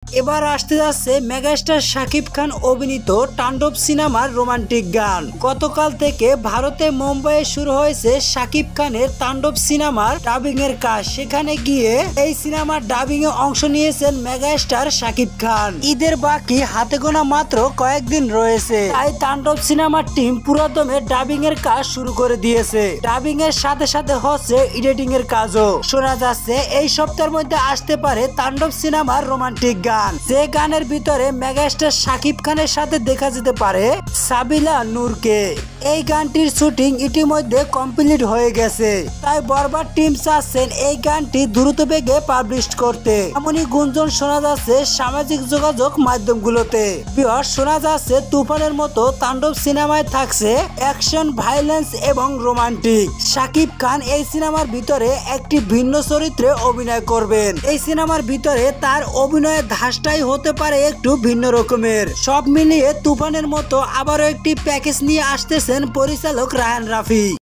এবার আসতে যাচ্ছে মেগাস্টার শাকিব খান অভিনীত তাণ্ডব সিনেমার রোমান্টিক গান। গতকাল থেকে ভারতে মুম্বাইয়ে শুরু হয়েছে শাকিব খানের তাণ্ডব সিনেমার ডাবিং এর কাজ। সেখানে গিয়ে এই সিনেমার ডাবিং এ অংশ নিয়েছেন মেগাস্টার শাকিব খান। ঈদের বাকি হাতে গোনা মাত্র কয়েকদিন রয়েছে, তাই তাণ্ডব সিনেমার টিম পুরোদমে ডাবিং এর কাজ শুরু করে দিয়েছে। ডাবিং এর সাথে সাথে হচ্ছে এডিটিং এর কাজও। শোনা যাচ্ছে এই সপ্তাহের মধ্যে আসতে পারে তাণ্ডব সিনেমার রোমান্টিক গান, যে গানের ভিতরে মেগাস্টার শাকিব খানের সাথে দেখা যেতে পারে সাবিলা নূরকে। এই গানটির শুটিং ইতিমধ্যে কমপ্লিট হয়ে গেছে, তাই বরবাদ টিম চাচ্ছেন এই গানটি দ্রুত বেগে পাবলিশ করতে। এমনই গুঞ্জন শোনা যাচ্ছে সামাজিক যোগাযোগ মাধ্যমগুলোতে। শোনা যাচ্ছে তুফানের মতো তাণ্ডব সিনেমায় থাকছে অ্যাকশন, ভাইলেন্স এবং রোমান্টিক। শাকিব খান এই সিনেমার ভিতরে একটি ভিন্ন চরিত্রে অভিনয় করবেন। এই সিনেমার ভিতরে তার অভিনয়ের ধাঁচটাই হতে পারে একটু ভিন্ন রকমের। সব মিলিয়ে তুফানের মতো আবারও একটি প্যাকেজ নিয়ে আসতেছেন পরিচালক রায়হান রাফি।